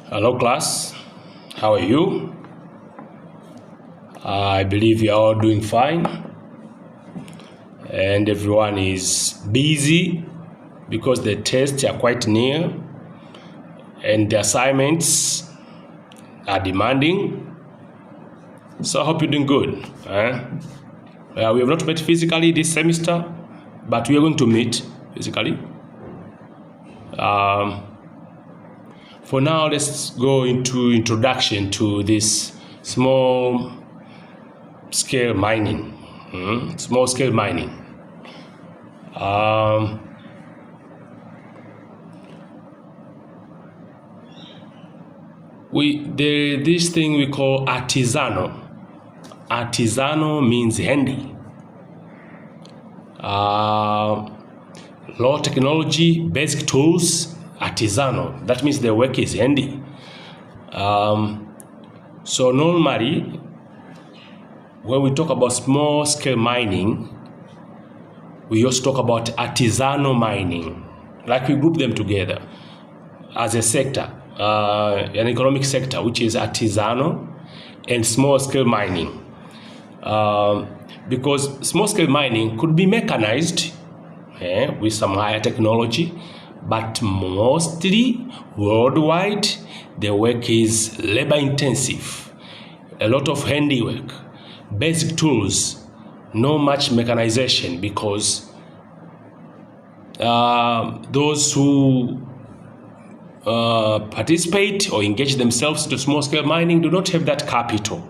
Hello class, how are you? I believe you are all doing fine and everyone is busy because the tests are quite near and the assignments are demanding. So I hope you're doing good. We have not met physically this semester, but we are going to meet physically. For now, let's go into introduction to this small scale mining. Small scale mining. This thing we call artisanal. Artisanal means handy. Low technology, basic tools, artisanal. That means the work is handy. So normally, when we talk about small scale mining, we also talk about artisanal mining. Like we group them together as a sector, an economic sector, which is artisanal and small scale mining. Because small scale mining could be mechanized with some higher technology, but mostly worldwide, the work is labor intensive, a lot of handiwork, basic tools, not much mechanization, because those who participate or engage themselves into small scale mining do not have that capital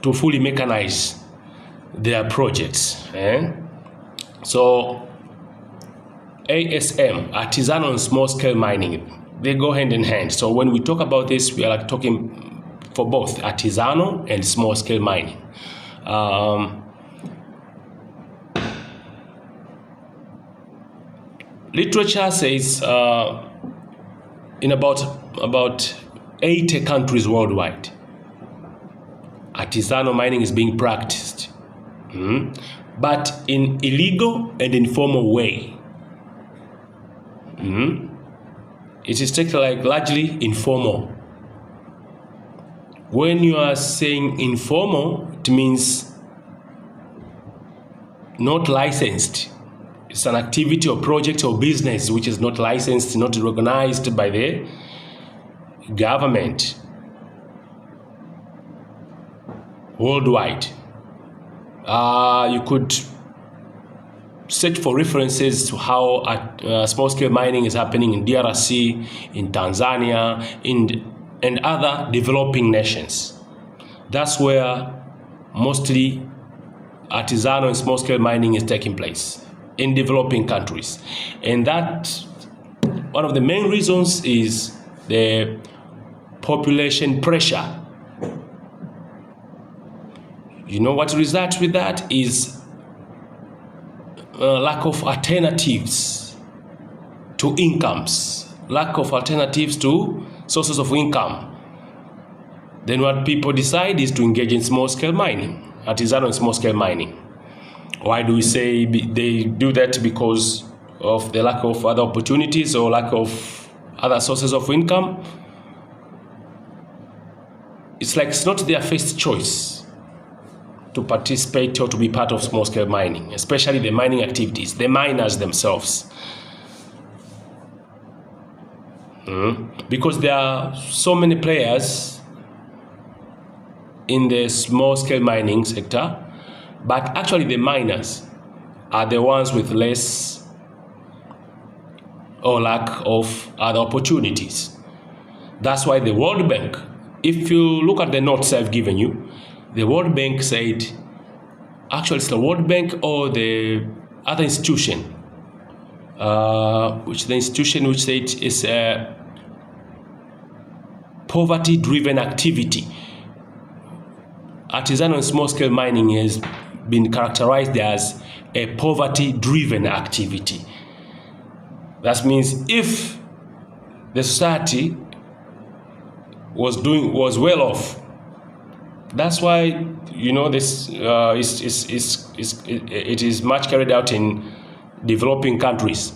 to fully mechanize their projects. So ASM, artisanal and small scale mining, they go hand in hand. So when we talk about this, we are like talking for both artisanal and small scale mining. Literature says in about 80 countries worldwide, artisanal mining is being practiced, but in illegal and informal way. It is taken like largely informal. When you are saying informal, it means not licensed. It's an activity or project or business which is not licensed, not recognized by the government worldwide. You could search for references to how small-scale mining is happening in DRC, in Tanzania, and other developing nations. That's where mostly artisanal and small-scale mining is taking place, in developing countries. And that, one of the main reasons is the population pressure. You know what results with that is lack of alternatives to incomes, lack of alternatives to sources of income. Then what people decide is to engage in small-scale mining, artisanal and small-scale mining. Why do we say they do that? Because of the lack of other opportunities or lack of other sources of income? It's like it's not their first choice to participate or to be part of small-scale mining, especially the mining activities, the miners themselves. Because there are so many players in the small-scale mining sector, but actually the miners are the ones with less or lack of other opportunities. That's why the World Bank, if you look at the notes I've given you, the World Bank said, actually it's the World Bank or the other institution, which said is a poverty-driven activity. Artisanal and small-scale mining has been characterized as a poverty-driven activity. That means if the society was well off, that's why, you know, this it is much carried out in developing countries.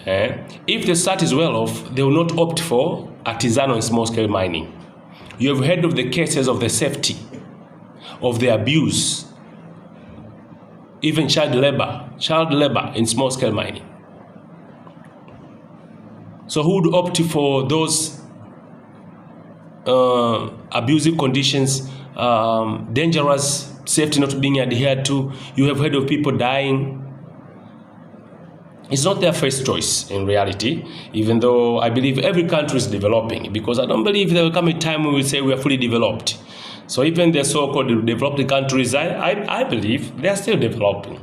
If the state is well off, they will not opt for artisanal and small-scale mining. You have heard of the cases of the safety, of the abuse, even child labor in small-scale mining. So who would opt for those abusive conditions, dangerous safety not being adhered to? You have heard of people dying. It's not their first choice in reality, even though I believe every country is developing, because I don't believe there will come a time when we say we are fully developed. So even the so-called developed countries, I believe they are still developing.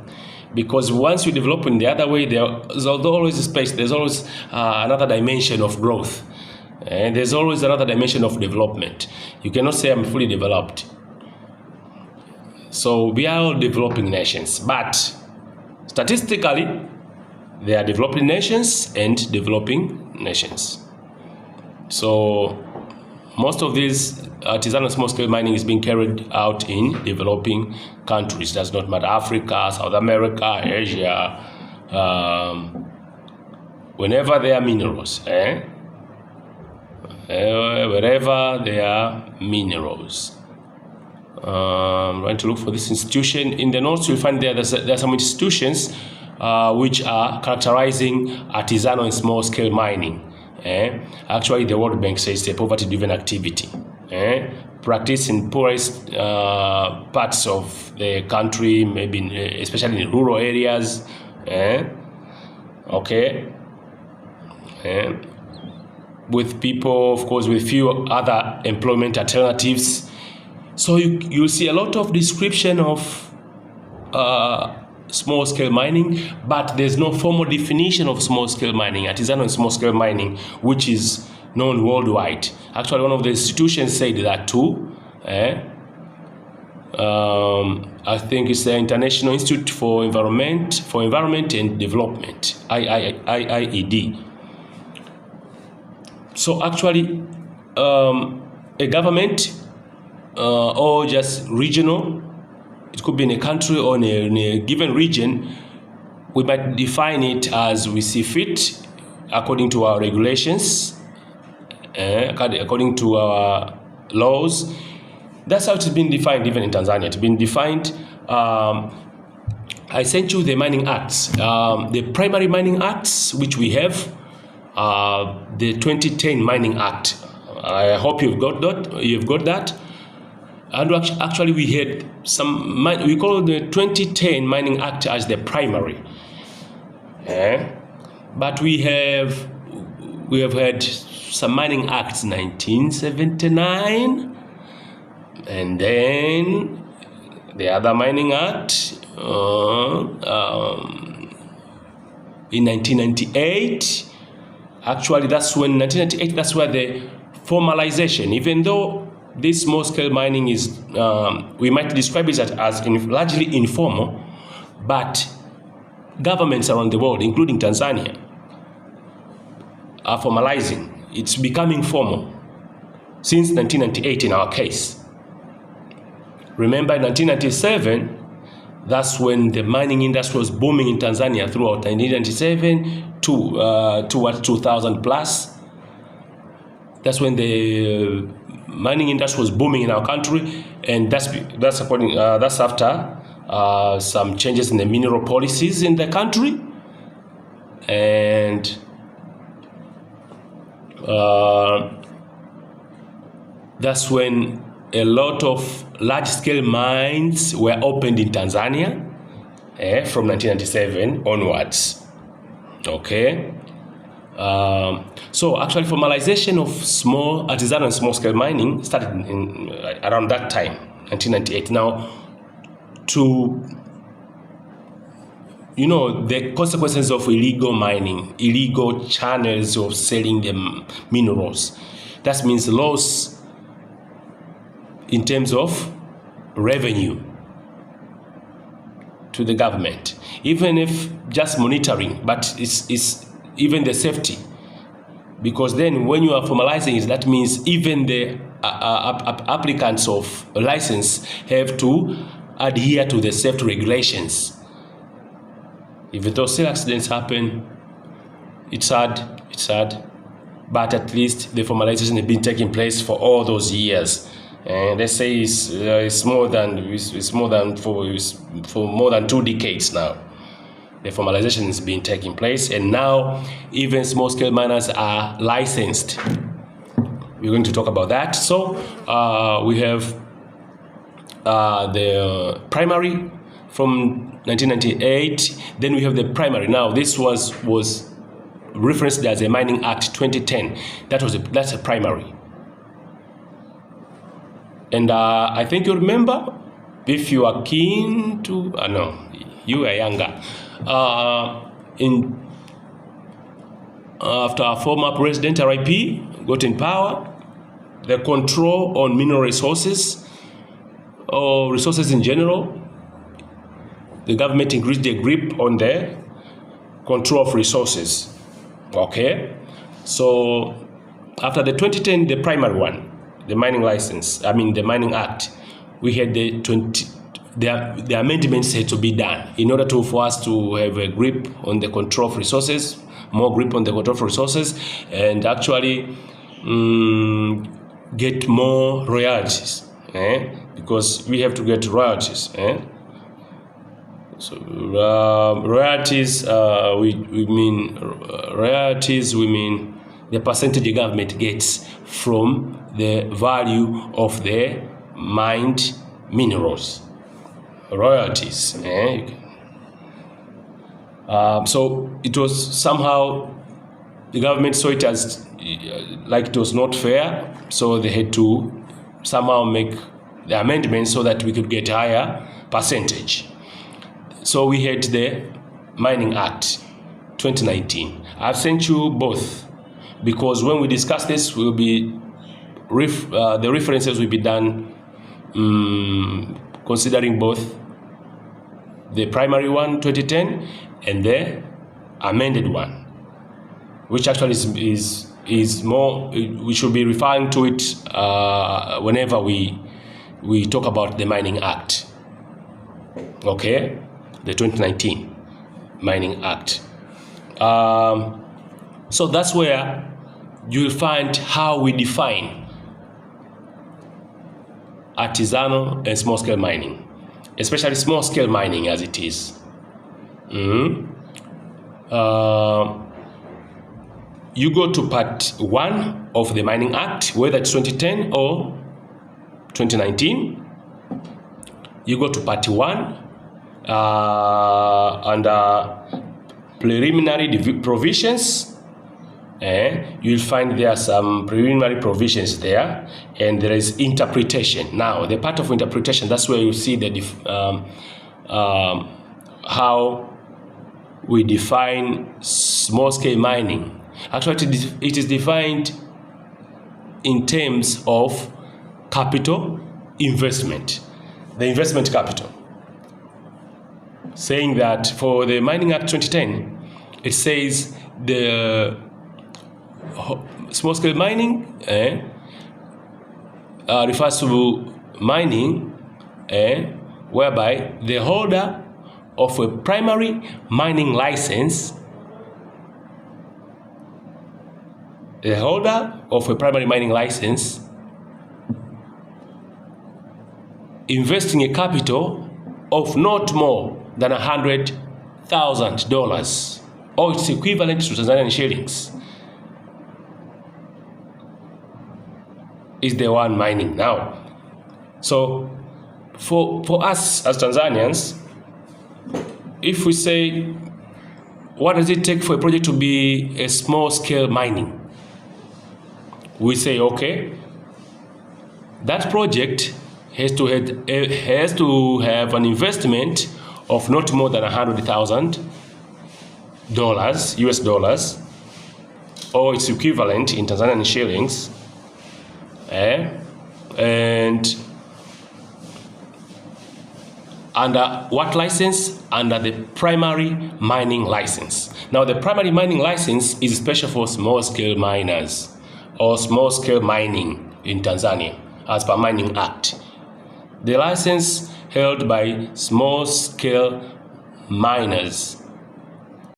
Because once you develop in the other way, there's always a space, there's always another dimension of growth. And there's always another dimension of development. You cannot say I'm fully developed. So we are all developing nations, but statistically, there are developing nations and developing nations. So most of these artisanal small-scale mining is being carried out in developing countries. Does not matter, Africa, South America, Asia, whenever there are minerals, wherever there are minerals. I'm going to look for this institution. In the notes, you'll find there are some institutions which are characterizing artisanal and small-scale mining. Actually, the World Bank says it's a poverty-driven activity. Practiced in poorest parts of the country, maybe especially in rural areas. With people, of course, with few other employment alternatives. So you'll see a lot of description of small-scale mining, but there's no formal definition of small-scale mining, artisanal and small-scale mining, which is known worldwide. Actually, one of the institutions said that too. I think it's the International Institute for Environment and Development, IIED. So actually, a government or just regional, it could be in a country or in a given region, we might define it as we see fit according to our regulations, according to our laws. That's how it's been defined even in Tanzania. It's been defined. I sent you the mining acts, the primary mining acts which we have, the 2010 Mining Act. I hope you've got that. And actually, we had we call the 2010 Mining Act as the primary. But we have had some mining acts 1979, and then the other mining act in 1998. Actually, that's when 1998. That's where the formalization, even though this small-scale mining is, we might describe it as largely informal, but governments around the world, including Tanzania, are formalizing. It's becoming formal since 1998 in our case. Remember, in 1997, that's when the mining industry was booming in Tanzania throughout 1997 to 2000 plus. That's when the mining industry was booming in our country, and that's after some changes in the mineral policies in the country, and that's when a lot of large-scale mines were opened in Tanzania from 1997 onwards. Okay. So actually, formalization of small artisanal and small-scale mining started around that time, 1998. Now, the consequences of illegal mining, illegal channels of selling the minerals, that means loss in terms of revenue to the government, even if just monitoring, but it's even the safety, because then when you are formalizing it, that means even the applicants of a license have to adhere to the safety regulations. If those still accidents happen, It's sad, but at least the formalization has been taking place for all those years. And let's say it's more than for more than 2 decades now. The formalization is being taking place, and now even small-scale miners are licensed. We're going to talk about that. So we have the primary from 1998. Then we have the primary. Now this was referenced as a Mining Act 2010. That's a primary. And I think you remember, if you are keen to, no, you are younger. After our former president RIP got in power, the control on mineral resources or resources in general, the government increased their grip on the control of resources. Okay, so after the 2010, the primary one, the mining license, the Mining Act, we had the amendments had to be done in order for us to have a grip on the control of resources, more grip on the control of resources, and actually get more royalties, because we have to get royalties. So royalties, we mean the percentage the government gets from the value of the mined minerals. Royalties. So it was somehow, the government saw it as like it was not fair, so they had to somehow make the amendments so that we could get a higher percentage. So we had the Mining Act 2019. I've sent you both, because when we discuss this, will be the references will be done considering both the primary one 2010 and the amended one, which actually is more, we should be referring to it whenever we talk about the Mining Act. Okay, the 2019 Mining Act. So that's where you'll find how we define artisanal and small-scale mining, especially small-scale mining as it is. You go to part 1 of the Mining Act, whether it's 2010 or 2019. You go to part 1 under preliminary provisions. You'll find there are some preliminary provisions there, and there is interpretation. Now, the part of interpretation, that's where you see the how we define small-scale mining. Actually, it is defined in terms of capital investment, the investment capital. Saying that for the Mining Act 2010, it says the small-scale mining refers to mining whereby the holder of a primary mining license, investing a capital of not more than $100,000 or its equivalent to Tanzanian shillings is the one mining now. So for us as Tanzanians, if we say, what does it take for a project to be a small-scale mining? We say, okay, that project has to have an investment of not more than $100,000 US dollars, or its equivalent in Tanzanian shillings, and under what license? Under the primary mining license. Now, the primary mining license is special for small-scale miners or small-scale mining in Tanzania, as per Mining Act. The license held by small-scale miners